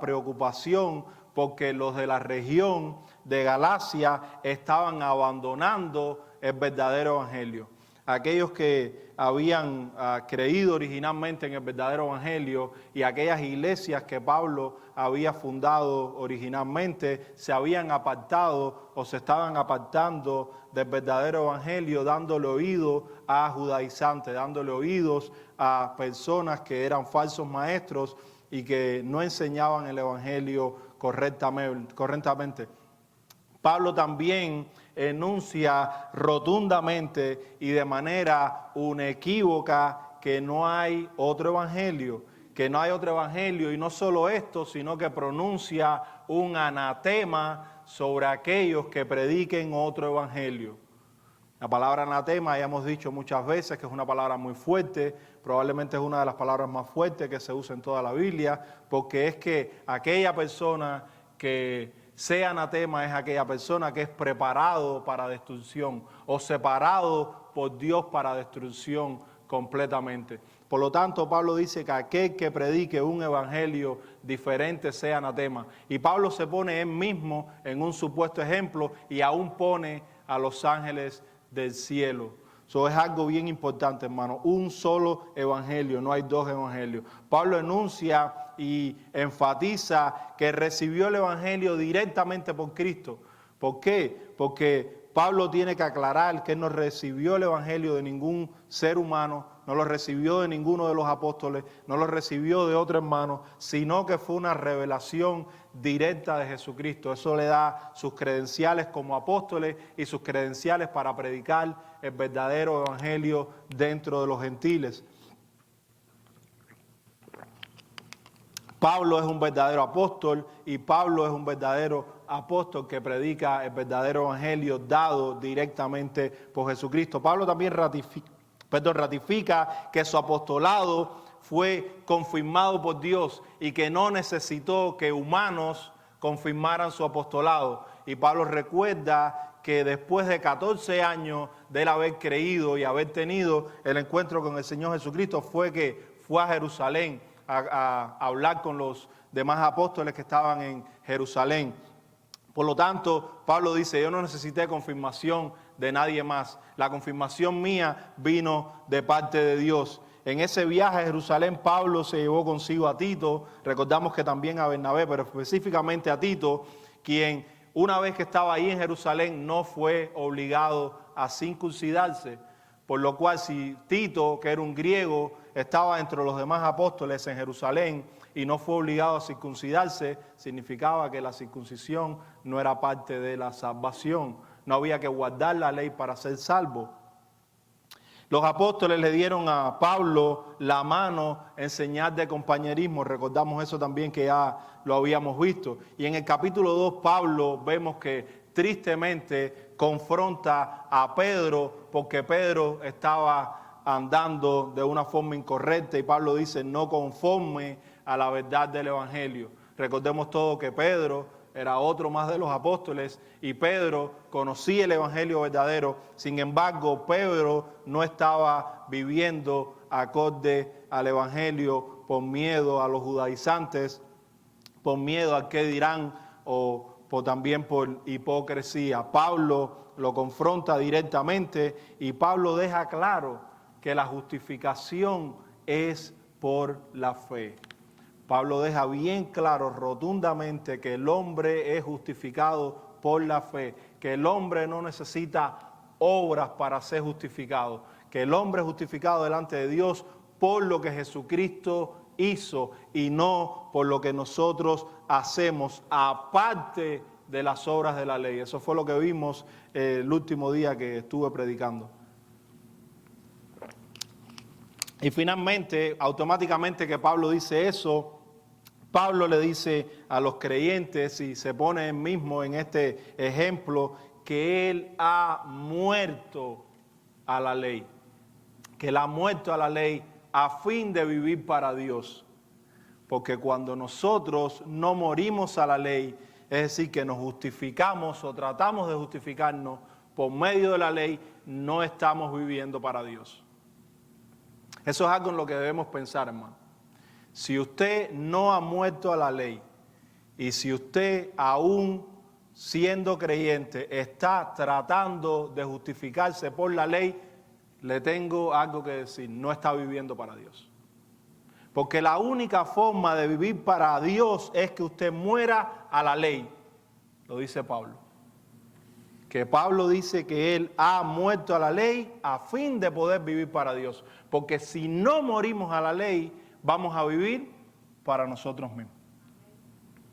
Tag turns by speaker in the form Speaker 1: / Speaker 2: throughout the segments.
Speaker 1: preocupación porque los de la región de Galacia estaban abandonando el verdadero evangelio. Aquellos que habían creído originalmente en el verdadero evangelio y aquellas iglesias que Pablo había fundado originalmente se habían apartado o se estaban apartando del verdadero evangelio, dándole oído a judaizantes, dándole oídos a personas que eran falsos maestros y que no enseñaban el evangelio correctamente. Pablo también enuncia rotundamente y de manera inequívoca que no hay otro evangelio, y no solo esto, sino que pronuncia un anatema sobre aquellos que prediquen otro evangelio. La palabra anatema, ya hemos dicho muchas veces que es una palabra muy fuerte, probablemente es una de las palabras más fuertes que se usa en toda la Biblia, porque es que aquella persona que sea anatema es aquella persona que es preparado para destrucción o separado por Dios para destrucción completamente. Por lo tanto, Pablo dice que aquel que predique un evangelio diferente sea anatema. Y Pablo se pone él mismo en un supuesto ejemplo y aún pone a los ángeles del cielo. Eso es algo bien importante, hermano. Un solo evangelio, no hay dos evangelios. Pablo enuncia y enfatiza que recibió el evangelio directamente por Cristo. ¿Por qué? Porque Pablo tiene que aclarar que él no recibió el evangelio de ningún ser humano, no lo recibió de ninguno de los apóstoles, no lo recibió de otro hermano, sino que fue una revelación directa de Jesucristo. Eso le da sus credenciales como apóstoles y sus credenciales para predicar el verdadero evangelio dentro de los gentiles. Pablo es un verdadero apóstol y Pablo es un verdadero apóstol que predica el verdadero evangelio dado directamente por Jesucristo. Pablo también ratifica que su apostolado fue confirmado por Dios y que no necesitó que humanos confirmaran su apostolado. Y Pablo recuerda que después de 14 años de él haber creído y haber tenido el encuentro con el Señor Jesucristo fue a Jerusalén a hablar con los demás apóstoles que estaban en Jerusalén. Por lo tanto, Pablo dice, yo no necesité confirmación de nadie más. La confirmación mía vino de parte de Dios. En ese viaje a Jerusalén, Pablo se llevó consigo a Tito, recordamos que también a Bernabé, pero específicamente a Tito, quien una vez que estaba ahí en Jerusalén no fue obligado a circuncidarse. Por lo cual, si Tito, que era un griego, estaba entre los demás apóstoles en Jerusalén y no fue obligado a circuncidarse, significaba que la circuncisión no era parte de la salvación. No había que guardar la ley para ser salvo. Los apóstoles le dieron a Pablo la mano en señal de compañerismo. Recordamos eso también que ya lo habíamos visto. Y en el capítulo 2, Pablo vemos que tristemente confronta a Pedro porque Pedro estaba andando de una forma incorrecta y Pablo dice no conforme a la verdad del evangelio. Recordemos todo que Pedro era otro más de los apóstoles y Pedro conocía el evangelio verdadero. Sin embargo, Pedro no estaba viviendo acorde al evangelio por miedo a los judaizantes, por miedo a qué dirán o también por hipocresía. Pablo lo confronta directamente y Pablo deja claro que la justificación es por la fe. Pablo deja bien claro rotundamente que el hombre es justificado por la fe, que el hombre no necesita obras para ser justificado, que el hombre es justificado delante de Dios por lo que Jesucristo hizo y no por lo que nosotros hacemos aparte de las obras de la ley. Eso fue lo que vimos el último día que estuve predicando. Y finalmente, automáticamente que Pablo dice eso, Pablo le dice a los creyentes y se pone él mismo en este ejemplo que él ha muerto a la ley, que él ha muerto a la ley a fin de vivir para Dios. Porque cuando nosotros no morimos a la ley, es decir, que nos justificamos o tratamos de justificarnos por medio de la ley, no estamos viviendo para Dios. Eso es algo en lo que debemos pensar, hermano. Si usted no ha muerto a la ley, Y si usted, aún siendo creyente, está tratando de justificarse por la ley, le tengo algo que decir: no está viviendo para Dios. Porque la única forma de vivir para Dios es que usted muera a la ley. Lo dice Pablo. Que Pablo dice que él ha muerto a la ley a fin de poder vivir para Dios. Porque si no morimos a la ley, vamos a vivir para nosotros mismos.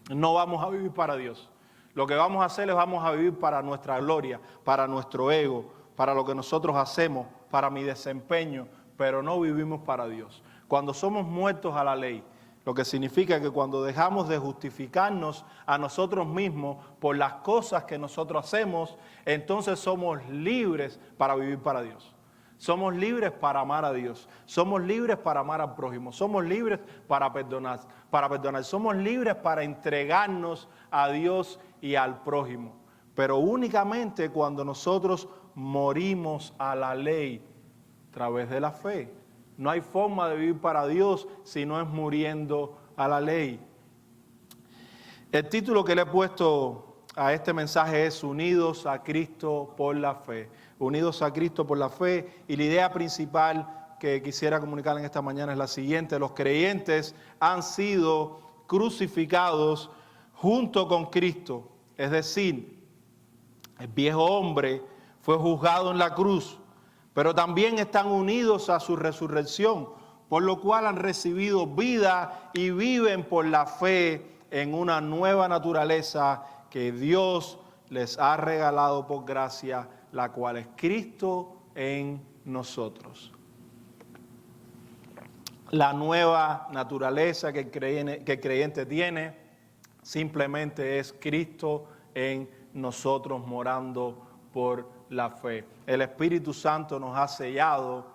Speaker 1: No vamos a vivir para Dios. Lo que vamos a hacer es vamos a vivir para nuestra gloria, para nuestro ego, para lo que nosotros hacemos, para mi desempeño, pero no vivimos para Dios. Cuando somos muertos a la ley, lo que significa que cuando dejamos de justificarnos a nosotros mismos por las cosas que nosotros hacemos, entonces somos libres para vivir para Dios. Somos libres para amar a Dios. Somos libres para amar al prójimo. Somos libres para perdonar. Somos libres para entregarnos a Dios y al prójimo. Pero únicamente cuando nosotros morimos a la ley a través de la fe. No hay forma de vivir para Dios si no es muriendo a la ley. El título que le he puesto a este mensaje es Unidos a Cristo por la fe. Unidos a Cristo por la fe. Y la idea principal que quisiera comunicar en esta mañana es la siguiente: los creyentes han sido crucificados junto con Cristo. Es decir, el viejo hombre fue juzgado en la cruz, pero también están unidos a su resurrección, por lo cual han recibido vida y viven por la fe en una nueva naturaleza que Dios les ha regalado por gracia, la cual es Cristo en nosotros. La nueva naturaleza que el creyente tiene simplemente es Cristo en nosotros, morando por la fe. El Espíritu Santo nos ha sellado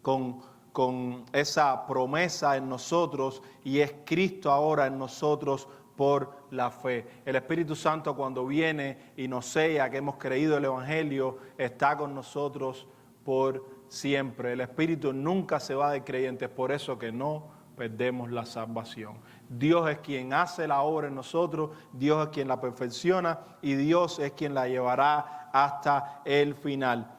Speaker 1: con esa promesa en nosotros, y es Cristo ahora en nosotros por la fe. El Espíritu Santo, cuando viene y nos sella que hemos creído el Evangelio, está con nosotros por siempre. El Espíritu nunca se va del creyente, es por eso que no perdemos la salvación. Dios es quien hace la obra en nosotros, Dios es quien la perfecciona y Dios es quien la llevará hasta el final.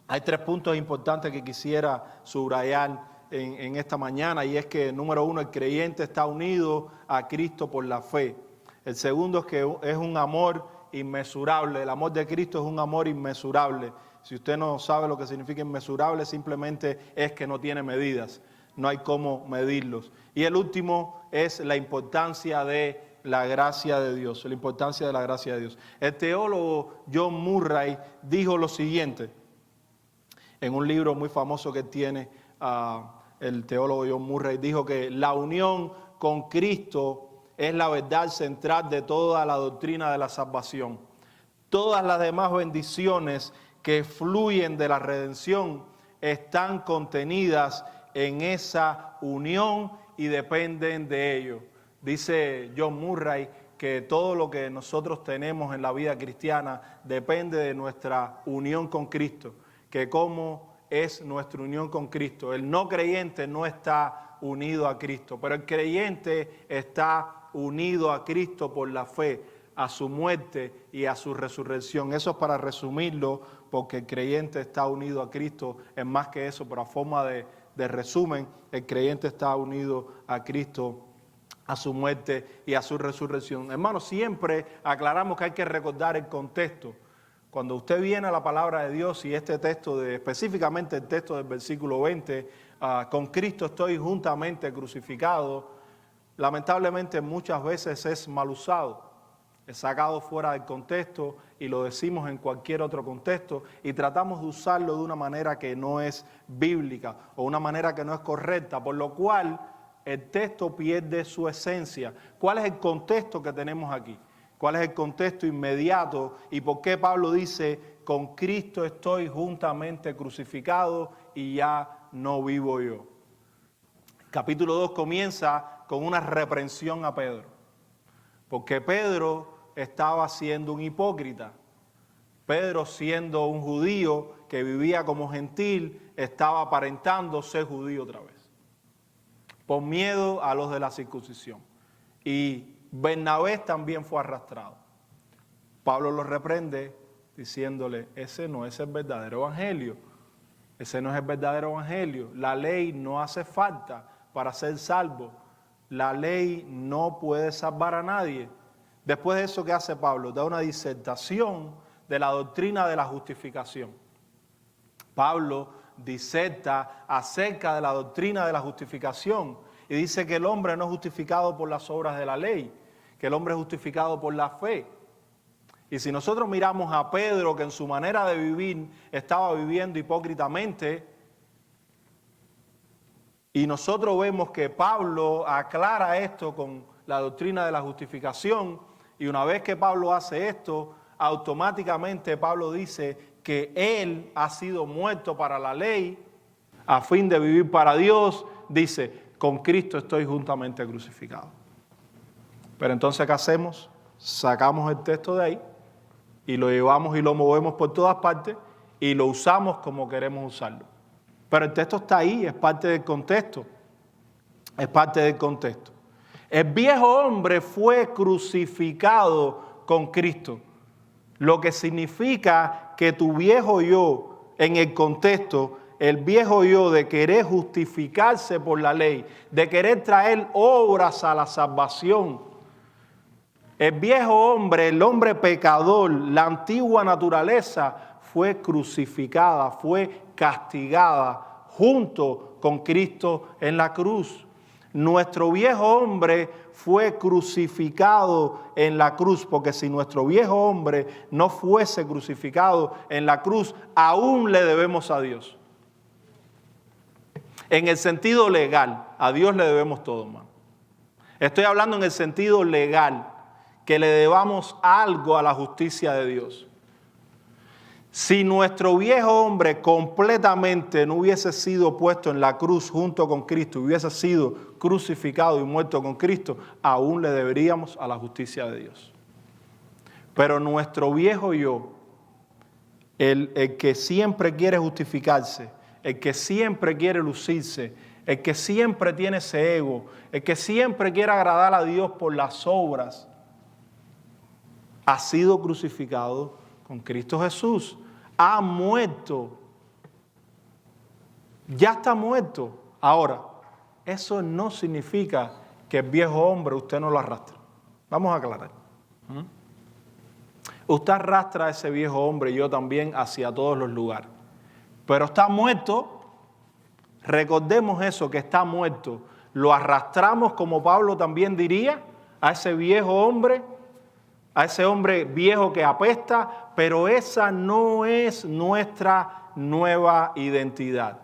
Speaker 1: Hay 3 puntos importantes que quisiera subrayar en esta mañana, y es que, número 1, el creyente está unido a Cristo por la fe. El segundo es que es un amor inmesurable. El amor de Cristo es un amor inmesurable. Si usted no sabe lo que significa inmesurable, simplemente es que no tiene medidas. No hay cómo medirlos. Y el último es la importancia de la gracia de Dios. La importancia de la gracia de Dios. El teólogo John Murray dijo lo siguiente en un libro muy famoso que tiene el teólogo John Murray. Dijo que la unión con Cristo es la verdad central de toda la doctrina de la salvación. Todas las demás bendiciones que fluyen de la redención están contenidas en esa unión y dependen de ello. Dice John Murray que todo lo que nosotros tenemos en la vida cristiana depende de nuestra unión con Cristo, que cómo es nuestra unión con Cristo. El no creyente no está unido a Cristo, pero el creyente está unido a Cristo por la fe, a su muerte y a su resurrección. Eso es para resumirlo, porque el creyente está unido a Cristo. Es más que eso, pero a forma de resumen, el creyente está unido a Cristo, a su muerte y a su resurrección. Hermanos, siempre aclaramos que hay que recordar el contexto. Cuando usted viene a la palabra de Dios y este texto, específicamente el texto del versículo 20, con Cristo estoy juntamente crucificado, lamentablemente muchas veces es mal usado, es sacado fuera del contexto y lo decimos en cualquier otro contexto y tratamos de usarlo de una manera que no es bíblica o una manera que no es correcta, por lo cual el texto pierde su esencia. ¿Cuál es el contexto que tenemos aquí? ¿Cuál es el contexto inmediato y por qué Pablo dice, con Cristo estoy juntamente crucificado y ya no vivo yo? Capítulo 2 comienza con una reprensión a Pedro, porque Pedro estaba siendo un hipócrita. Pedro, siendo un judío que vivía como gentil, estaba aparentando ser judío otra vez, por miedo a los de la circuncisión. Y Bernabé también fue arrastrado. Pablo lo reprende diciéndole, ese no es el verdadero evangelio. Ese no es el verdadero evangelio. La ley no hace falta para ser salvo. La ley no puede salvar a nadie. Después de eso, ¿qué hace Pablo? Da una disertación de la doctrina de la justificación. Pablo diserta acerca de la doctrina de la justificación y dice que el hombre no es justificado por las obras de la ley, que el hombre es justificado por la fe. Y si nosotros miramos a Pedro, que en su manera de vivir estaba viviendo hipócritamente, y nosotros vemos que Pablo aclara esto con la doctrina de la justificación, y una vez que Pablo hace esto, automáticamente Pablo dice que él ha sido muerto para la ley, a fin de vivir para Dios, dice, con Cristo estoy juntamente crucificado. Pero entonces, ¿qué hacemos? Sacamos el texto de ahí, y lo llevamos y lo movemos por todas partes y lo usamos como queremos usarlo. Pero el texto está ahí, es parte del contexto. Es parte del contexto. El viejo hombre fue crucificado con Cristo, lo que significa que tu viejo yo, en el contexto, el viejo yo de querer justificarse por la ley, de querer traer obras a la salvación, el viejo hombre, el hombre pecador, la antigua naturaleza fue crucificada, fue castigada junto con Cristo en la cruz. Nuestro viejo hombre fue crucificado en la cruz, porque si nuestro viejo hombre no fuese crucificado en la cruz, aún le debemos a Dios. En el sentido legal, a Dios le debemos todo, hermano. Estoy hablando en el sentido legal, que le debamos algo a la justicia de Dios. Si nuestro viejo hombre completamente no hubiese sido puesto en la cruz junto con Cristo, hubiese sido crucificado y muerto con Cristo, aún le deberíamos a la justicia de Dios. Pero nuestro viejo yo, el que siempre quiere justificarse, el que siempre quiere lucirse, el que siempre tiene ese ego, el que siempre quiere agradar a Dios por las obras, ha sido crucificado con Cristo Jesús. Ha muerto. Ya está muerto. Ahora, eso no significa que el viejo hombre usted no lo arrastra. Vamos a aclarar. Usted arrastra a ese viejo hombre y yo también hacia todos los lugares. Pero está muerto. Recordemos eso, que está muerto. Lo arrastramos, como Pablo también diría, a ese viejo hombre, a ese hombre viejo que apesta, pero esa no es nuestra nueva identidad.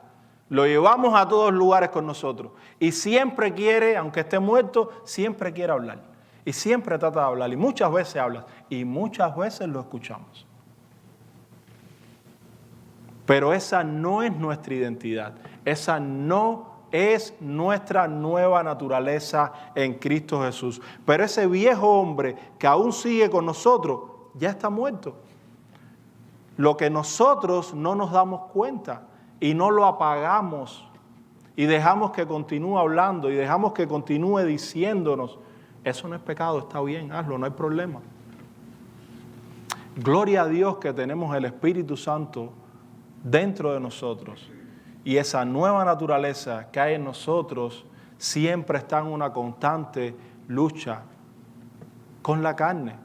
Speaker 1: Lo llevamos a todos lugares con nosotros y siempre quiere, aunque esté muerto, siempre quiere hablar. Y siempre trata de hablar y muchas veces habla y muchas veces lo escuchamos. Pero esa no es nuestra identidad, esa no es nuestra nueva naturaleza en Cristo Jesús. Pero ese viejo hombre que aún sigue con nosotros, ya está muerto. Lo que nosotros no nos damos cuenta y no lo apagamos y dejamos que continúe hablando y dejamos que continúe diciéndonos, eso no es pecado, está bien, hazlo, no hay problema. Gloria a Dios que tenemos el Espíritu Santo dentro de nosotros. Y esa nueva naturaleza que hay en nosotros siempre está en una constante lucha con la carne.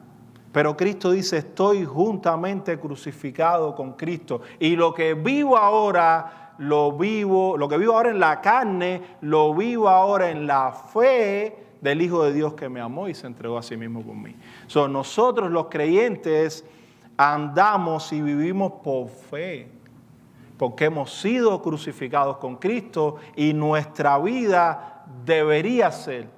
Speaker 1: Pero Cristo dice, estoy juntamente crucificado con Cristo. Y lo que vivo ahora, lo que vivo ahora en la carne, lo vivo ahora en la fe del Hijo de Dios que me amó y se entregó a sí mismo por mí. Nosotros los creyentes andamos y vivimos por fe. Porque hemos sido crucificados con Cristo y nuestra vida debería ser.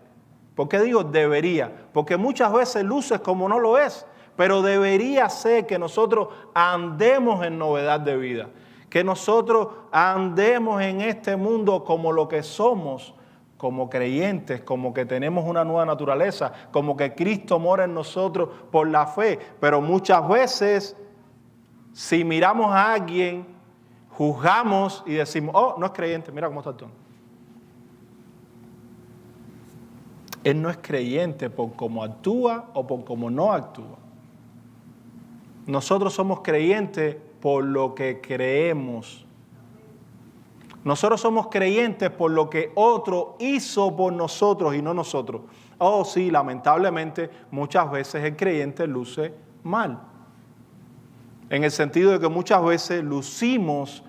Speaker 1: ¿Por qué digo debería? Porque muchas veces luces como no lo es, pero debería ser que nosotros andemos en novedad de vida, que nosotros andemos en este mundo como lo que somos, como creyentes, como que tenemos una nueva naturaleza, como que Cristo mora en nosotros por la fe. Pero muchas veces, si miramos a alguien, juzgamos y decimos, oh, no es creyente, mira cómo está el tono. Él no es creyente por cómo actúa o por cómo no actúa. Nosotros somos creyentes por lo que creemos. Nosotros somos creyentes por lo que otro hizo por nosotros y no nosotros. Oh, sí, lamentablemente muchas veces el creyente luce mal. En el sentido de que muchas veces lucimos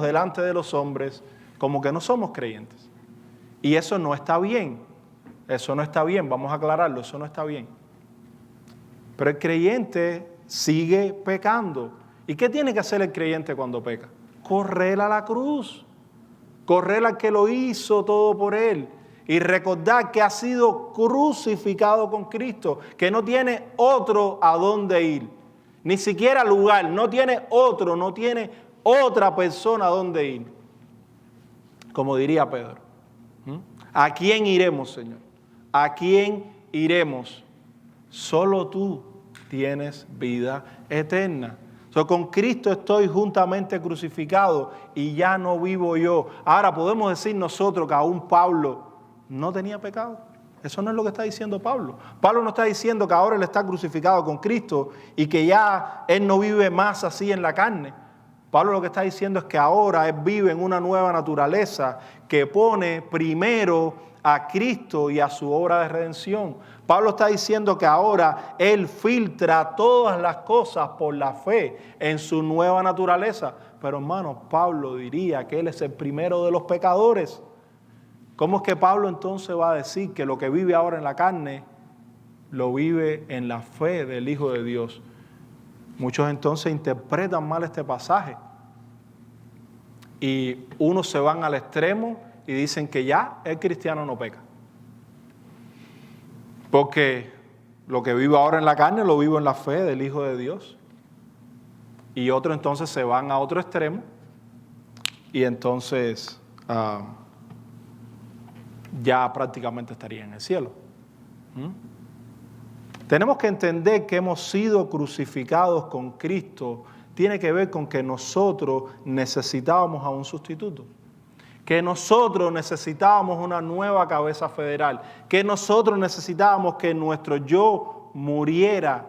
Speaker 1: delante de los hombres como que no somos creyentes. Y eso no está bien. Eso no está bien, vamos a aclararlo, eso no está bien. Pero el creyente sigue pecando. ¿Y qué tiene que hacer el creyente cuando peca? Correr a la cruz. Correr al que lo hizo todo por él. Y recordar que ha sido crucificado con Cristo, que no tiene otro a dónde ir. Ni siquiera lugar, no tiene otra persona a dónde ir. Como diría Pedro. ¿A quién iremos, Señor? ¿A quién iremos? Solo tú tienes vida eterna. Con Cristo estoy juntamente crucificado y ya no vivo yo. Ahora podemos decir nosotros que aún Pablo no tenía pecado. Eso no es lo que está diciendo Pablo. Pablo no está diciendo que ahora él está crucificado con Cristo y que ya él no vive más así en la carne. Pablo lo que está diciendo es que ahora él vive en una nueva naturaleza que pone primero a Cristo y a su obra de redención. Pablo está diciendo que ahora él filtra todas las cosas por la fe en su nueva naturaleza. Pero hermano, Pablo diría que él es el primero de los pecadores. ¿Cómo es que Pablo entonces va a decir que lo que vive ahora en la carne lo vive en la fe del Hijo de Dios? Muchos entonces interpretan mal este pasaje y unos se van al extremo y dicen que ya el cristiano no peca. Porque lo que vive ahora en la carne lo vive en la fe del Hijo de Dios. Y otros entonces se van a otro extremo y entonces ya prácticamente estaría en el cielo. Tenemos que entender que hemos sido crucificados con Cristo. Tiene que ver con que nosotros necesitábamos a un sustituto. Que nosotros necesitábamos una nueva cabeza federal. Que nosotros necesitábamos que nuestro yo muriera.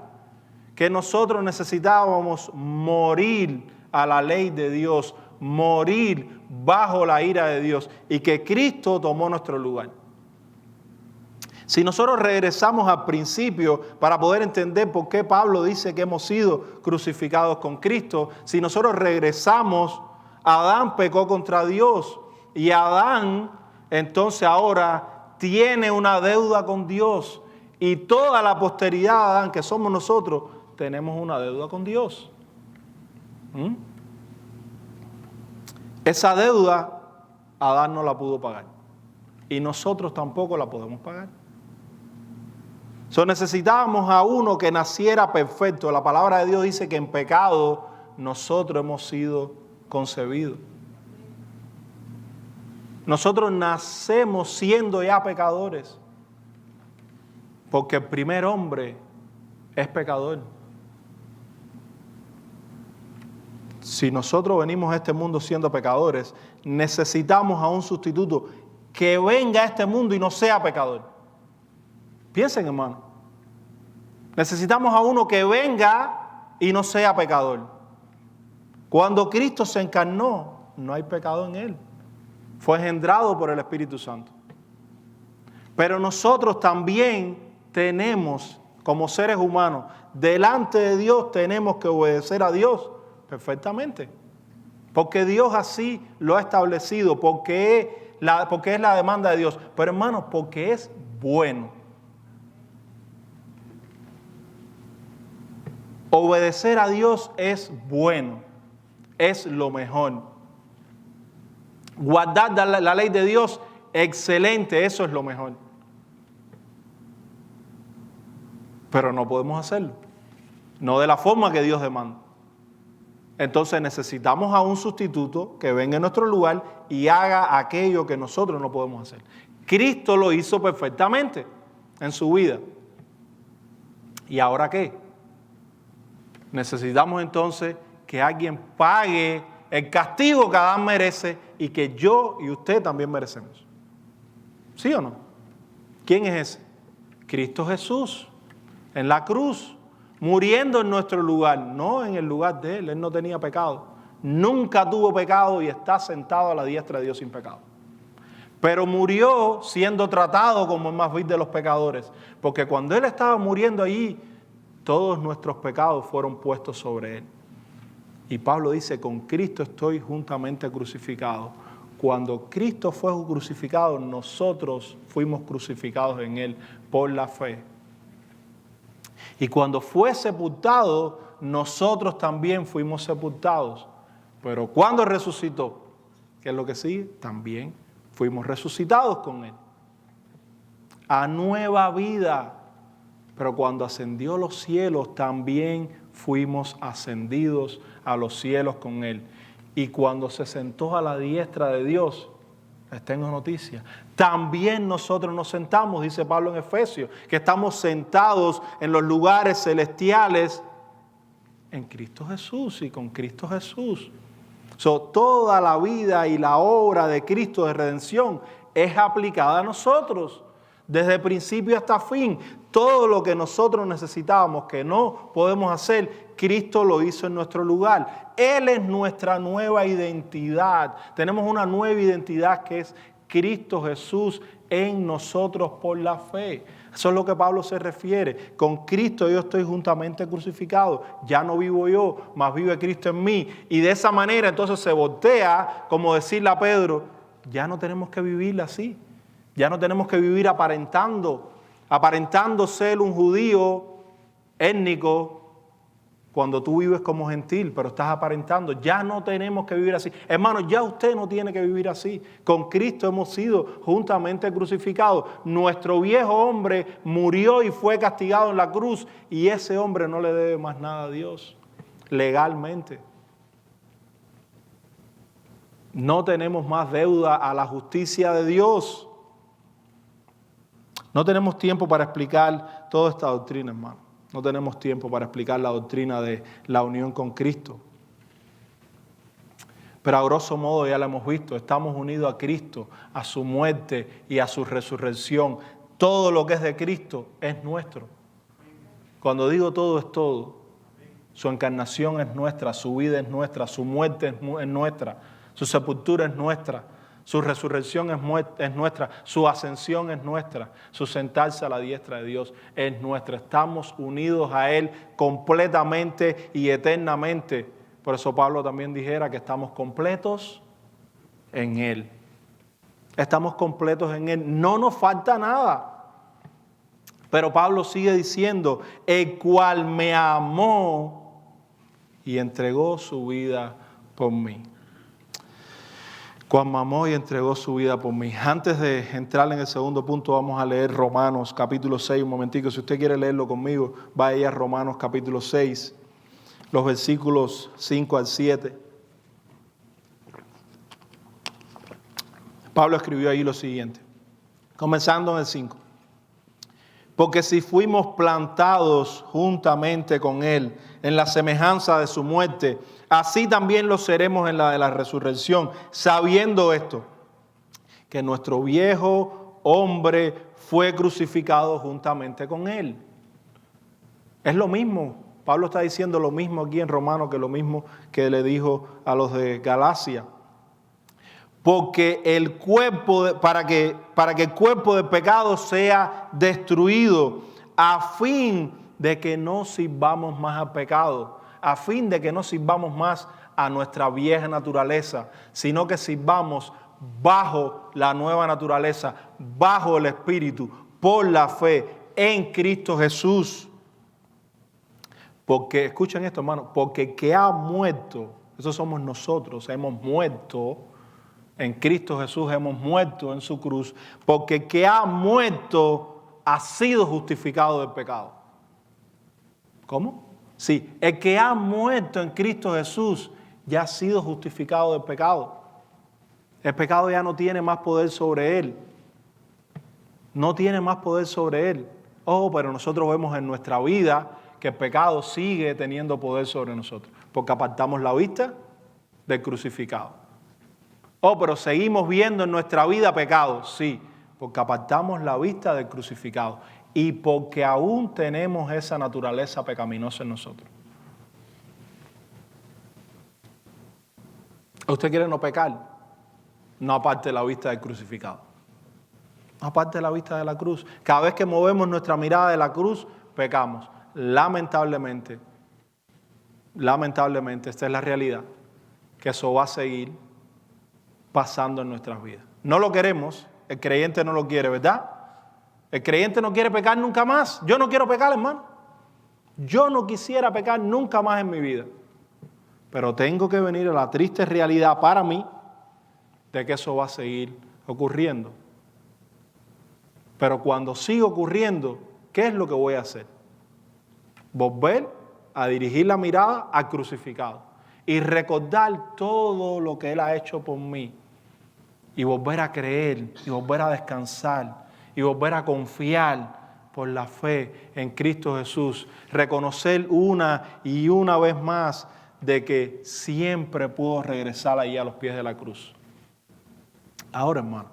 Speaker 1: Que nosotros necesitábamos morir a la ley de Dios. Morir bajo la ira de Dios. Y que Cristo tomó nuestro lugar. Si nosotros regresamos al principio para poder entender por qué Pablo dice que hemos sido crucificados con Cristo, si nosotros regresamos, Adán pecó contra Dios y Adán entonces ahora tiene una deuda con Dios y toda la posteridad de Adán, que somos nosotros, tenemos una deuda con Dios. Esa deuda Adán no la pudo pagar y nosotros tampoco la podemos pagar. Necesitábamos a uno que naciera perfecto. La palabra de Dios dice que en pecado nosotros hemos sido concebidos. Nosotros nacemos siendo ya pecadores. Porque el primer hombre es pecador. Si nosotros venimos a este mundo siendo pecadores, necesitamos a un sustituto que venga a este mundo y no sea pecador. Piensen, hermano. Necesitamos a uno que venga y no sea pecador. Cuando Cristo se encarnó, no hay pecado en él. Fue engendrado por el Espíritu Santo. Pero nosotros también tenemos, como seres humanos, delante de Dios tenemos que obedecer a Dios perfectamente. Porque Dios así lo ha establecido, porque es la demanda de Dios. Pero hermanos, porque es bueno. Obedecer a Dios es bueno, es lo mejor. Guardar la ley de Dios, excelente, eso es lo mejor. Pero no podemos hacerlo, no de la forma que Dios demanda. Entonces necesitamos a un sustituto que venga en nuestro lugar y haga aquello que nosotros no podemos hacer. Cristo lo hizo perfectamente en su vida. ¿Y ahora qué? Necesitamos entonces que alguien pague el castigo que Adán merece y que yo y usted también merecemos. ¿Sí o no? ¿Quién es ese? Cristo Jesús, en la cruz, muriendo en nuestro lugar, no en el lugar de Él. Él no tenía pecado, nunca tuvo pecado y está sentado a la diestra de Dios sin pecado. Pero murió siendo tratado como el más vil de los pecadores, porque cuando Él estaba muriendo allí, todos nuestros pecados fueron puestos sobre Él. Y Pablo dice, con Cristo estoy juntamente crucificado. Cuando Cristo fue crucificado, nosotros fuimos crucificados en Él por la fe. Y cuando fue sepultado, nosotros también fuimos sepultados. Pero cuando resucitó, ¿qué es lo que sigue? También fuimos resucitados con Él a nueva vida. Pero cuando ascendió a los cielos, también fuimos ascendidos a los cielos con Él. Y cuando se sentó a la diestra de Dios, les tengo noticia, también nosotros nos sentamos, dice Pablo en Efesios, que estamos sentados en los lugares celestiales en Cristo Jesús y con Cristo Jesús. Toda la vida y la obra de Cristo de redención es aplicada a nosotros, desde principio hasta fin. Todo lo que nosotros necesitábamos, que no podemos hacer, Cristo lo hizo en nuestro lugar. Él es nuestra nueva identidad. Tenemos una nueva identidad que es Cristo Jesús en nosotros por la fe. Eso es lo que Pablo se refiere. Con Cristo yo estoy juntamente crucificado. Ya no vivo yo, mas vive Cristo en mí. Y de esa manera entonces se voltea, como decirle a Pedro, ya no tenemos que vivir así. Ya no tenemos que vivir aparentando ser un judío étnico cuando tú vives como gentil, pero estás aparentando. Ya no tenemos que vivir así. Hermano, ya usted no tiene que vivir así. Con Cristo hemos sido juntamente crucificados. Nuestro viejo hombre murió y fue castigado en la cruz, y ese hombre no le debe más nada a Dios, legalmente. No tenemos más deuda a la justicia de Dios. No tenemos tiempo para explicar toda esta doctrina, hermano. No tenemos tiempo para explicar la doctrina de la unión con Cristo. Pero a grosso modo ya lo hemos visto. Estamos unidos a Cristo, a su muerte y a su resurrección. Todo lo que es de Cristo es nuestro. Cuando digo todo, es todo. Su encarnación es nuestra, su vida es nuestra, su muerte es nuestra, su sepultura es nuestra. Su resurrección es nuestra, su ascensión es nuestra, su sentarse a la diestra de Dios es nuestra. Estamos unidos a Él completamente y eternamente. Por eso Pablo también dijera que estamos completos en Él. Estamos completos en Él, no nos falta nada. Pero Pablo sigue diciendo, el cual me amó y entregó su vida por mí. Cual me amó y entregó su vida por mí. Antes de entrar en el segundo punto, vamos a leer Romanos capítulo 6, un momentico. Si usted quiere leerlo conmigo, vaya a Romanos capítulo 6, los versículos 5 al 7. Pablo escribió ahí lo siguiente, comenzando en el 5. Porque si fuimos plantados juntamente con Él en la semejanza de su muerte, así también lo seremos en la de la resurrección, sabiendo esto, que nuestro viejo hombre fue crucificado juntamente con Él. Es lo mismo, Pablo está diciendo lo mismo aquí en Romanos que lo mismo que le dijo a los de Galacia. Porque el cuerpo, para que el cuerpo del pecado sea destruido, a fin de que no sirvamos más al pecado, a fin de que no sirvamos más a nuestra vieja naturaleza, sino que sirvamos bajo la nueva naturaleza, bajo el Espíritu, por la fe en Cristo Jesús. Porque, escuchen esto, hermano, porque el que ha muerto, eso somos nosotros, hemos muerto. En Cristo Jesús hemos muerto en su cruz, porque el que ha muerto ha sido justificado del pecado. ¿Cómo? Sí, el que ha muerto en Cristo Jesús ya ha sido justificado del pecado. El pecado ya no tiene más poder sobre él. No tiene más poder sobre él. Oh, pero nosotros vemos en nuestra vida que el pecado sigue teniendo poder sobre nosotros, porque apartamos la vista del crucificado. Oh, pero seguimos viendo en nuestra vida pecado, sí, porque apartamos la vista del crucificado y porque aún tenemos esa naturaleza pecaminosa en nosotros. ¿Usted quiere no pecar? No aparte la vista del crucificado. No aparte la vista de la cruz. Cada vez que movemos nuestra mirada de la cruz, pecamos. Lamentablemente, esta es la realidad, que eso va a seguir pasando en nuestras vidas. No lo queremos, el creyente no lo quiere, ¿verdad? El creyente no quiere pecar nunca más. Yo no quiero pecar, hermano. Yo no quisiera pecar nunca más en mi vida. Pero tengo que venir a la triste realidad para mí de que eso va a seguir ocurriendo. Pero cuando siga ocurriendo, ¿qué es lo que voy a hacer? Volver a dirigir la mirada al crucificado y recordar todo lo que Él ha hecho por mí y volver a creer y volver a descansar y volver a confiar por la fe en Cristo Jesús. Reconocer una y una vez más de que siempre puedo regresar ahí a los pies de la cruz. Ahora, hermano,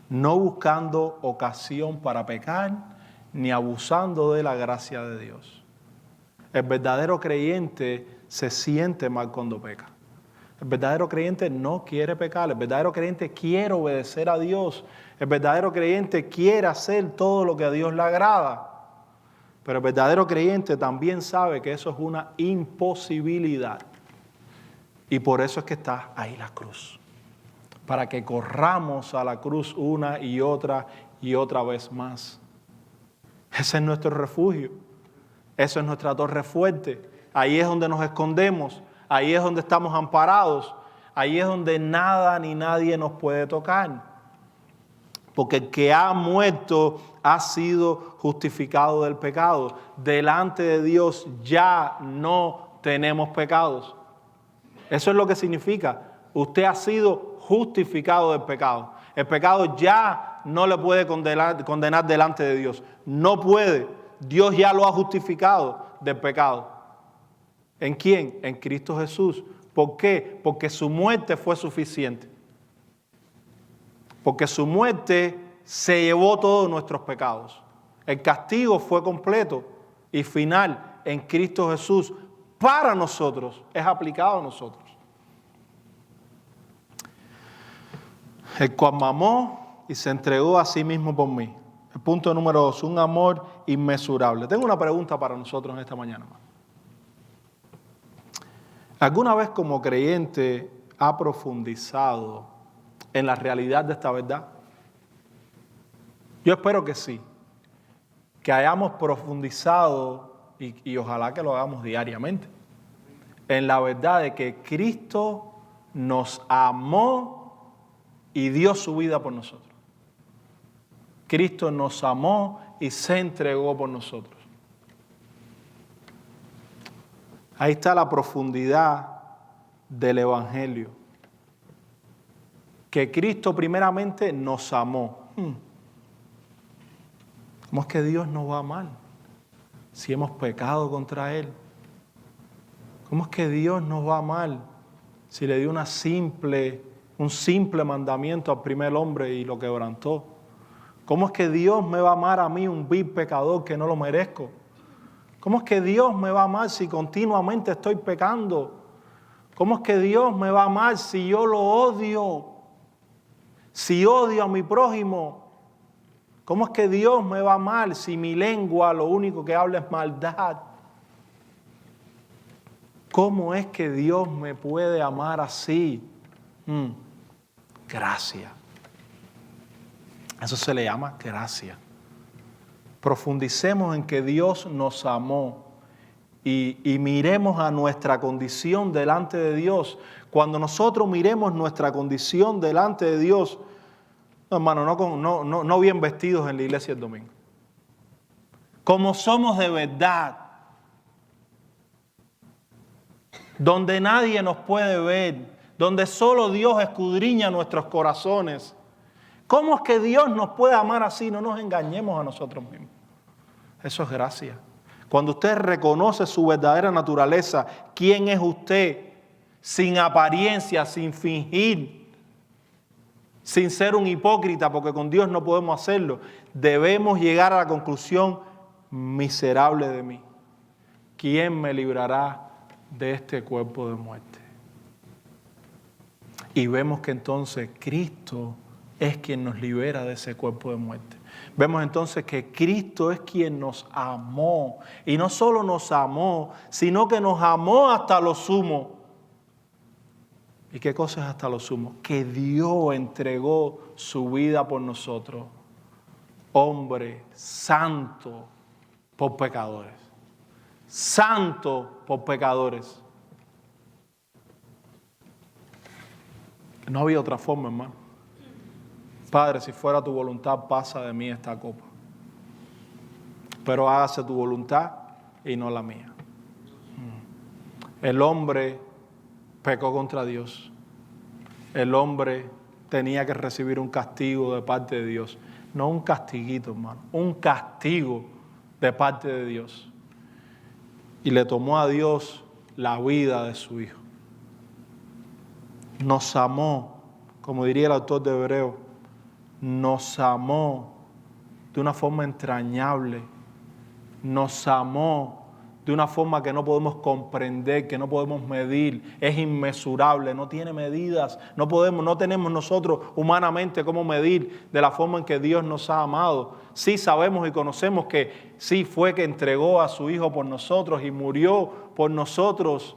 Speaker 1: no buscando ocasión para pecar ni abusando de la gracia de Dios. El verdadero creyente se siente mal cuando peca. El verdadero creyente no quiere pecar. El verdadero creyente quiere obedecer a Dios. El verdadero creyente quiere hacer todo lo que a Dios le agrada. Pero el verdadero creyente también sabe que eso es una imposibilidad. Y por eso es que está ahí la cruz. Para que corramos a la cruz una y otra vez más. Ese es nuestro refugio. Eso es nuestra torre fuerte. Ahí es donde nos escondemos. Ahí es donde estamos amparados. Ahí es donde nada ni nadie nos puede tocar. Porque el que ha muerto ha sido justificado del pecado. Delante de Dios ya no tenemos pecados. Eso es lo que significa. Usted ha sido justificado del pecado. El pecado ya no le puede condenar delante de Dios. No puede. Dios ya lo ha justificado del pecado. ¿En quién? En Cristo Jesús. ¿Por qué? Porque su muerte fue suficiente. Porque su muerte se llevó todos nuestros pecados. El castigo fue completo y final en Cristo Jesús para nosotros. Es aplicado a nosotros. El cual me amó y se entregó a sí mismo por mí. El punto número 2, un amor inmesurable. Tengo una pregunta para nosotros en esta mañana. ¿Alguna vez como creyente ha profundizado en la realidad de esta verdad? Yo espero que sí. Que hayamos profundizado y ojalá que lo hagamos diariamente. En la verdad de que Cristo nos amó y dio su vida por nosotros. Cristo nos amó y se entregó por nosotros. Ahí está la profundidad del Evangelio. Que Cristo primeramente nos amó. ¿Cómo es que Dios nos va a amar si hemos pecado contra Él? ¿Cómo es que Dios nos va a amar si le dio un simple mandamiento al primer hombre y lo quebrantó? ¿Cómo es que Dios me va a amar a mí, un vil pecador que no lo merezco? ¿Cómo es que Dios me va a amar si continuamente estoy pecando? ¿Cómo es que Dios me va a amar si yo lo odio? Si odio a mi prójimo. ¿Cómo es que Dios me va a amar si mi lengua lo único que habla es maldad? ¿Cómo es que Dios me puede amar así? Gracia. Eso se le llama gracia. Profundicemos en que Dios nos amó y miremos a nuestra condición delante de Dios. Cuando nosotros miremos nuestra condición delante de Dios, no, hermano, no bien vestidos en la iglesia el domingo. Como somos de verdad, donde nadie nos puede ver, donde solo Dios escudriña nuestros corazones. ¿Cómo es que Dios nos puede amar así? No nos engañemos a nosotros mismos. Eso es gracia. Cuando usted reconoce su verdadera naturaleza, quién es usted, sin apariencia, sin fingir, sin ser un hipócrita, porque con Dios no podemos hacerlo, debemos llegar a la conclusión: miserable de mí, ¿quién me librará de este cuerpo de muerte? Y vemos que entonces Cristo es quien nos libera de ese cuerpo de muerte. Vemos entonces que Cristo es quien nos amó. Y no solo nos amó, sino que nos amó hasta lo sumo. ¿Y qué cosa es hasta lo sumo? Que Dios entregó su vida por nosotros. Hombre santo por pecadores. Santo por pecadores. No había otra forma, hermano. Padre, si fuera tu voluntad, pasa de mí esta copa. Pero hágase tu voluntad y no la mía. El hombre pecó contra Dios. El hombre tenía que recibir un castigo de parte de Dios. No un castiguito, hermano. Un castigo de parte de Dios. Y le tomó a Dios la vida de su Hijo. Nos amó, como diría el autor de Hebreos, nos amó de una forma entrañable, nos amó de una forma que no podemos comprender, que no podemos medir, es inmesurable, no tiene medidas, no tenemos nosotros humanamente cómo medir de la forma en que Dios nos ha amado. Sí sabemos y conocemos que sí fue que entregó a su Hijo por nosotros y murió por nosotros.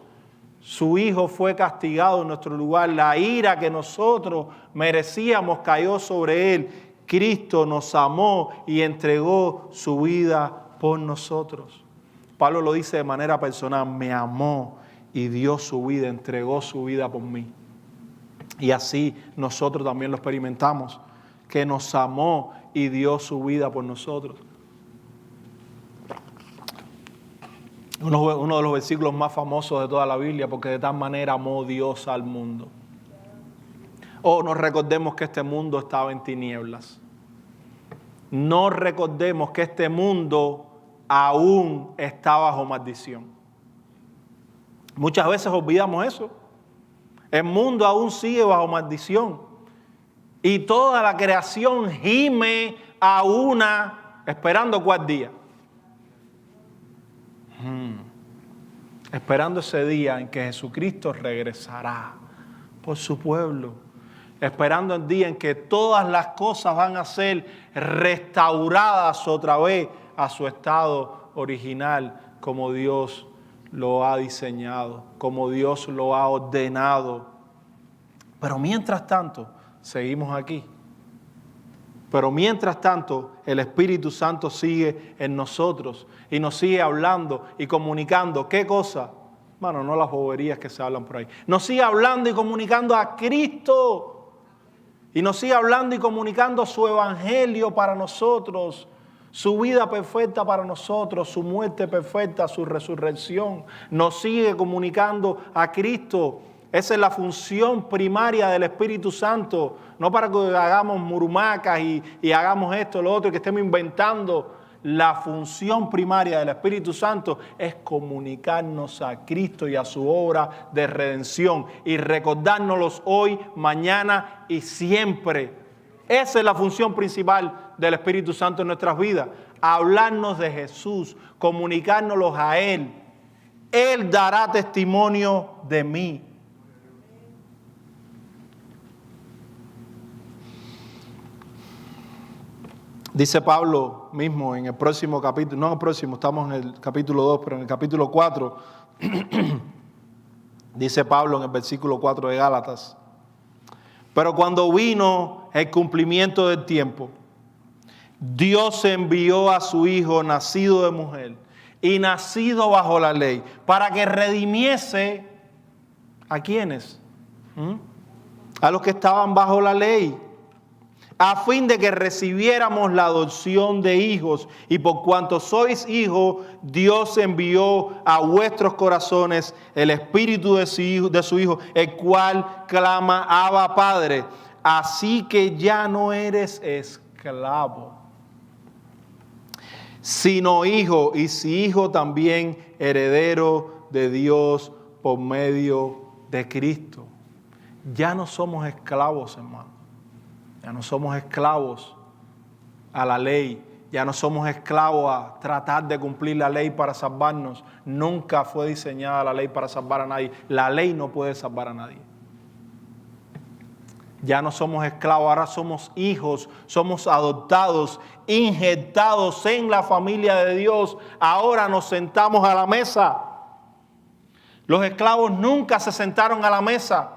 Speaker 1: Su Hijo fue castigado en nuestro lugar. La ira que nosotros merecíamos cayó sobre Él. Cristo nos amó y entregó su vida por nosotros. Pablo lo dice de manera personal: me amó y dio su vida, entregó su vida por mí. Y así nosotros también lo experimentamos, que nos amó y dio su vida por nosotros. Uno de los versículos más famosos de toda la Biblia, porque de tal manera amó Dios al mundo. No recordemos que este mundo estaba en tinieblas. No recordemos que este mundo aún está bajo maldición. Muchas veces olvidamos eso. El mundo aún sigue bajo maldición. Y toda la creación gime a una, esperando ¿cuál día? Esperando ese día en que Jesucristo regresará por su pueblo. Esperando el día en que todas las cosas van a ser restauradas otra vez a su estado original, como Dios lo ha diseñado, como Dios lo ha ordenado. Pero mientras tanto, seguimos aquí. Pero mientras tanto, el Espíritu Santo sigue en nosotros y nos sigue hablando y comunicando. ¿Qué cosa? Bueno, no las boberías que se hablan por ahí. Nos sigue hablando y comunicando a Cristo. Y nos sigue hablando y comunicando su evangelio para nosotros. Su vida perfecta para nosotros, su muerte perfecta, su resurrección. Nos sigue comunicando a Cristo. Esa es la función primaria del Espíritu Santo. No para que hagamos murumacas y hagamos esto, lo otro, que estemos inventando. La función primaria del Espíritu Santo es comunicarnos a Cristo y a su obra de redención y recordárnoslos hoy, mañana y siempre. Esa es la función principal del Espíritu Santo en nuestras vidas. Hablarnos de Jesús, comunicárnoslos a Él. Él dará testimonio de mí. Dice Pablo mismo en el próximo capítulo, no en el próximo, estamos en el capítulo 2, pero en el capítulo 4, dice Pablo en el versículo 4 de Gálatas: pero cuando vino el cumplimiento del tiempo, Dios envió a su Hijo nacido de mujer y nacido bajo la ley, para que redimiese ¿a quiénes? A los que estaban bajo la ley, a fin de que recibiéramos la adopción de hijos. Y por cuanto sois hijos, Dios envió a vuestros corazones el Espíritu de su Hijo, el cual clama: Abba, Padre. Así que ya no eres esclavo, sino hijo, y si hijo también heredero de Dios por medio de Cristo. Ya no somos esclavos, hermano. Ya no somos esclavos a la ley. Ya no somos esclavos a tratar de cumplir la ley para salvarnos. Nunca fue diseñada la ley para salvar a nadie. La ley no puede salvar a nadie. Ya no somos esclavos, ahora somos hijos, somos adoptados, injertados en la familia de Dios. Ahora nos sentamos a la mesa. Los esclavos nunca se sentaron a la mesa.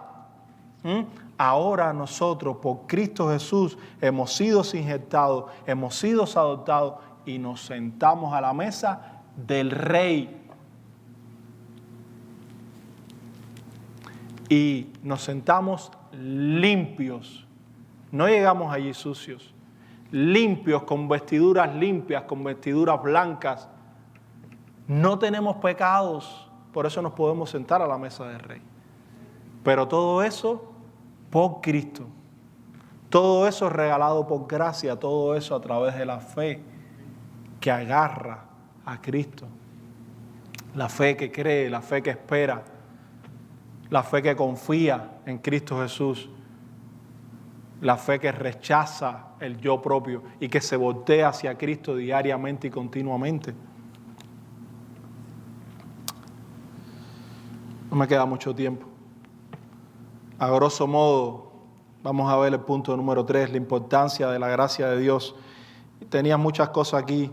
Speaker 1: Ahora nosotros, por Cristo Jesús, hemos sido injertados, hemos sido adoptados y nos sentamos a la mesa del Rey. Y nos sentamos limpios. No llegamos allí sucios. Limpios, con vestiduras limpias, con vestiduras blancas. No tenemos pecados. Por eso nos podemos sentar a la mesa del Rey. Pero todo eso por Cristo. Todo eso regalado por gracia. Todo eso a través de la fe que agarra a Cristo. La fe que cree, la fe que espera. La fe que confía en Cristo Jesús. La fe que rechaza el yo propio y que se voltea hacia Cristo diariamente y continuamente. No me queda mucho tiempo. A grosso modo, vamos a ver el punto número 3, la importancia de la gracia de Dios. Tenía muchas cosas aquí,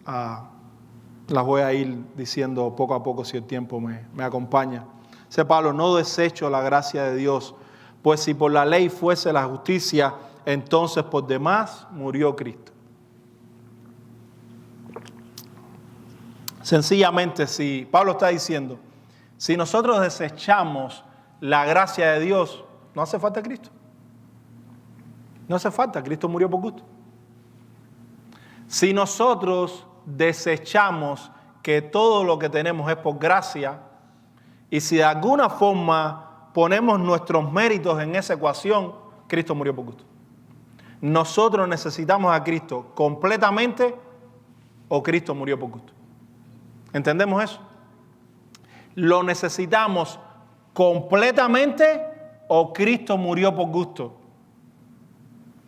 Speaker 1: las voy a ir diciendo poco a poco si el tiempo me acompaña. Dice Pablo, no desecho la gracia de Dios, pues si por la ley fuese la justicia, entonces por demás murió Cristo. Sencillamente, si Pablo está diciendo, si nosotros desechamos la gracia de Dios, no hace falta Cristo. No hace falta, Cristo murió por gusto. Si nosotros desechamos que todo lo que tenemos es por gracia, y si de alguna forma ponemos nuestros méritos en esa ecuación, Cristo murió por gusto. Nosotros necesitamos a Cristo completamente o Cristo murió por gusto. ¿Entendemos eso? Lo necesitamos completamente o Cristo murió por gusto.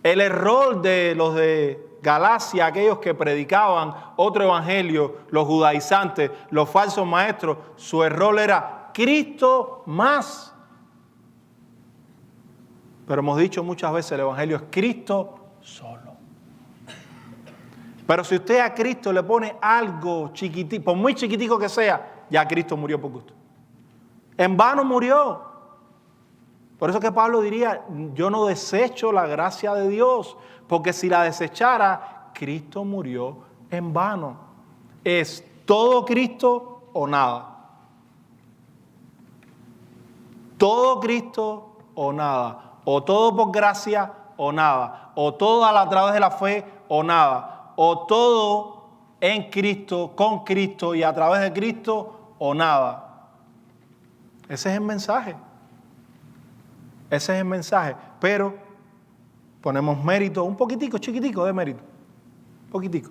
Speaker 1: El error de los de Galacia, aquellos que predicaban otro evangelio, los judaizantes, los falsos maestros, su error era Cristo más. Pero hemos dicho muchas veces, el evangelio es Cristo solo. Pero si usted a Cristo le pone algo chiquitico, por muy chiquitico que sea, ya Cristo murió por gusto. En vano murió. Por eso que Pablo diría, yo no desecho la gracia de Dios, porque si la desechara, Cristo murió en vano. ¿Es todo Cristo o nada? Todo Cristo o nada. O todo por gracia o nada. O todo a través de la fe o nada. O todo en Cristo, con Cristo y a través de Cristo o nada. Ese es el mensaje. Ese es el mensaje. Pero ponemos mérito, un poquitico, chiquitico de mérito. Un poquitico.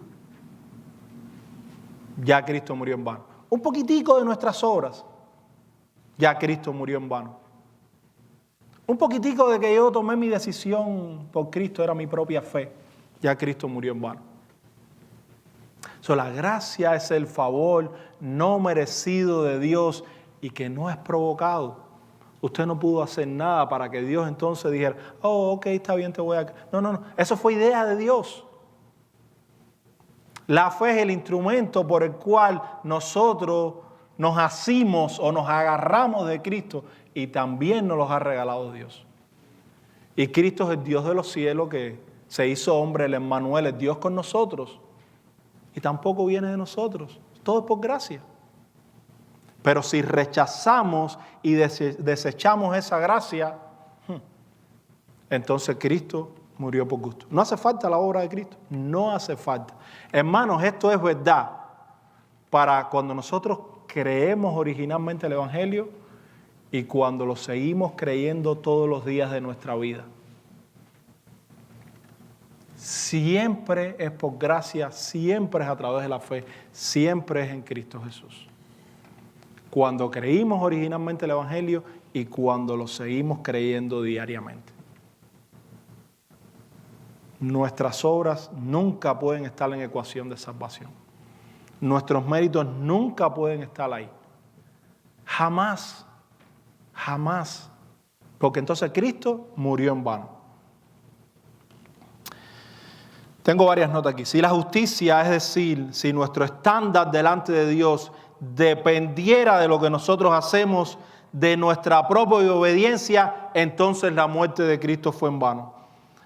Speaker 1: Ya Cristo murió en vano. Un poquitico de nuestras obras. Ya Cristo murió en vano. Un poquitico de que yo tomé mi decisión por Cristo, era mi propia fe. Ya Cristo murió en vano. La gracia es el favor no merecido de Dios y que no es provocado. Usted no pudo hacer nada para que Dios entonces dijera, oh, ok, está bien, te voy a... No. Eso fue idea de Dios. La fe es el instrumento por el cual nosotros nos asimos o nos agarramos de Cristo y también nos los ha regalado Dios. Y Cristo es el Dios de los cielos que se hizo hombre, el Emmanuel, el Dios con nosotros. Y tampoco viene de nosotros. Todo es por gracia. Pero si rechazamos y desechamos esa gracia, entonces Cristo murió por gusto. No hace falta la obra de Cristo. No hace falta. Hermanos, esto es verdad para cuando nosotros creemos originalmente el Evangelio y cuando lo seguimos creyendo todos los días de nuestra vida. Siempre es por gracia, siempre es a través de la fe, siempre es en Cristo Jesús. Cuando creímos originalmente el Evangelio y cuando lo seguimos creyendo diariamente. nuestras obras nunca pueden estar en ecuación de salvación. Nuestros méritos nunca pueden estar ahí. Jamás, jamás. Porque entonces Cristo murió en vano. Tengo varias notas aquí. Si la justicia, es decir, si nuestro estándar delante de Dios dependiera de lo que nosotros hacemos, de nuestra propia obediencia, entonces la muerte de Cristo fue en vano.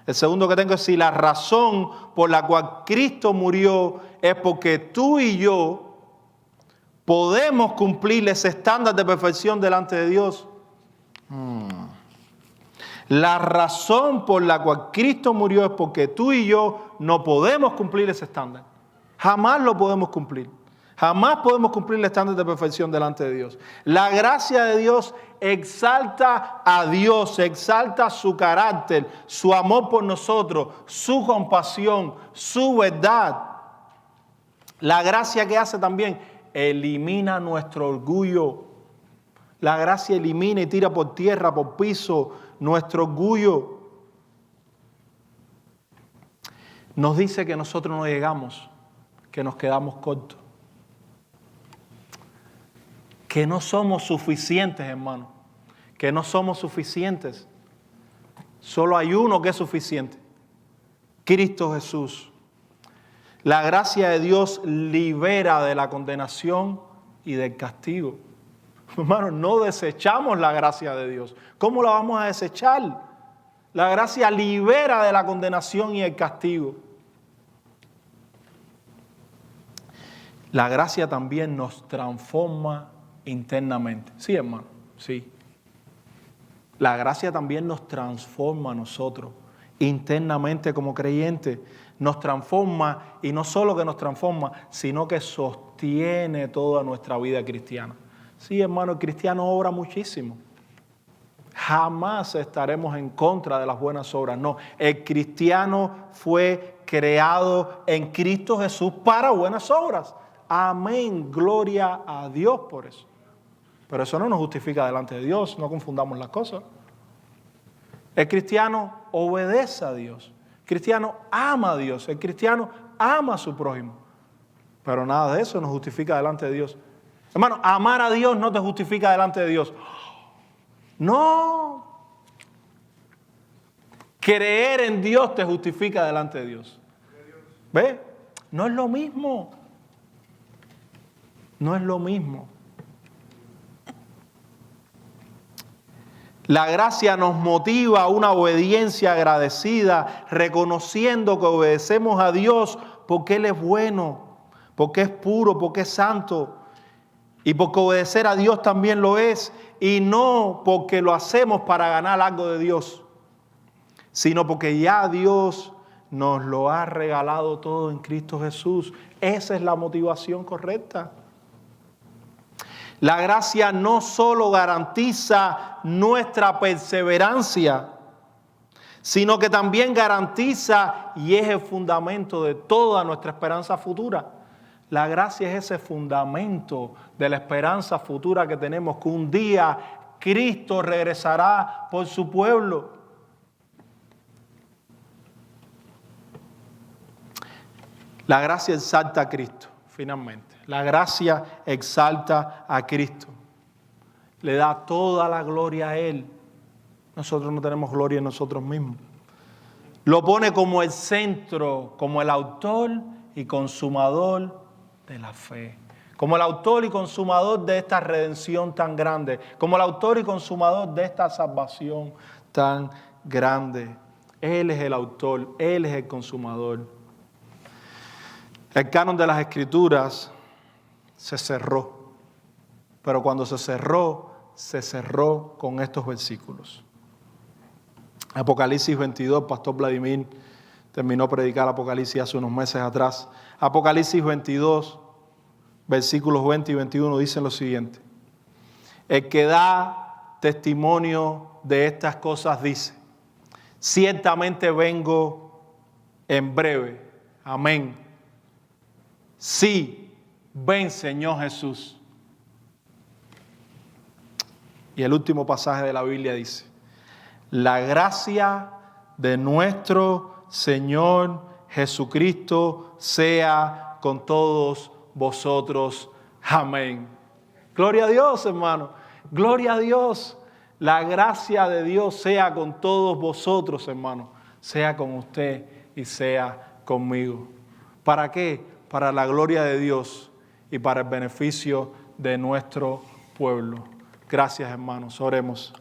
Speaker 1: El segundo que tengo es si la razón por la cual Cristo murió es porque tú y yo podemos cumplir ese estándar de perfección delante de Dios. La razón por la cual Cristo murió es porque tú y yo no podemos cumplir ese estándar. Jamás lo podemos cumplir. Jamás podemos cumplir el estándar de perfección delante de Dios. La gracia de Dios exalta a Dios, exalta su carácter, su amor por nosotros, su compasión, su verdad. La gracia que hace también elimina nuestro orgullo. La gracia elimina y tira por tierra, por piso, nuestro orgullo. Nos dice que nosotros no llegamos, que nos quedamos cortos. Que no somos suficientes, hermano. Que no somos suficientes. Solo hay uno que es suficiente. Cristo Jesús. La gracia de Dios libera de la condenación y del castigo. Hermano, no desechamos la gracia de Dios. ¿Cómo la vamos a desechar? La gracia libera de la condenación y el castigo. La gracia también nos transforma internamente. Sí, hermano, sí. La gracia también nos transforma a nosotros internamente como creyentes. Nos transforma, y no solo que nos transforma, sino que sostiene toda nuestra vida cristiana. Sí, hermano, el cristiano obra muchísimo. Jamás estaremos en contra de las buenas obras. No, el cristiano fue creado en Cristo Jesús para buenas obras. Amén, gloria a Dios por eso. Pero eso no nos justifica delante de Dios, no confundamos las cosas. El cristiano obedece a Dios. El cristiano ama a Dios. El cristiano ama a su prójimo. Pero nada de eso nos justifica delante de Dios. Hermano, amar a Dios no te justifica delante de Dios. No. Creer en Dios te justifica delante de Dios. ¿Ve? No es lo mismo. No es lo mismo. La gracia nos motiva a una obediencia agradecida, reconociendo que obedecemos a Dios porque Él es bueno, porque es puro, porque es santo. Y porque obedecer a Dios también lo es, y no porque lo hacemos para ganar algo de Dios, sino porque ya Dios nos lo ha regalado todo en Cristo Jesús. Esa es la motivación correcta. La gracia no solo garantiza nuestra perseverancia, sino que también garantiza y es el fundamento de toda nuestra esperanza futura. La gracia es ese fundamento de la esperanza futura que tenemos, que un día Cristo regresará por su pueblo. La gracia exalta a Cristo, finalmente. La gracia exalta a Cristo. Le da toda la gloria a Él. Nosotros no tenemos gloria en nosotros mismos. Lo pone como el centro, como el autor y consumador de la fe. Como el autor y consumador de esta redención tan grande. Como el autor y consumador de esta salvación tan grande. Él es el autor, Él es el consumador. El canon de las Escrituras se cerró. Pero cuando se cerró con estos versículos. Apocalipsis 22, Pastor Vladimir terminó de predicar Apocalipsis hace unos meses atrás. Apocalipsis 22, versículos 20 y 21 dicen lo siguiente. El que da testimonio de estas cosas dice, ciertamente vengo en breve. Amén. Sí, ven Señor Jesús. Y el último pasaje de la Biblia dice, la gracia de nuestro Señor Jesucristo sea con todos vosotros. Amén. Gloria a Dios, hermano. Gloria a Dios. La gracia de Dios sea con todos vosotros, hermano. Sea con usted y sea conmigo. ¿Para qué? Para la gloria de Dios y para el beneficio de nuestro pueblo. Gracias, hermanos. Oremos.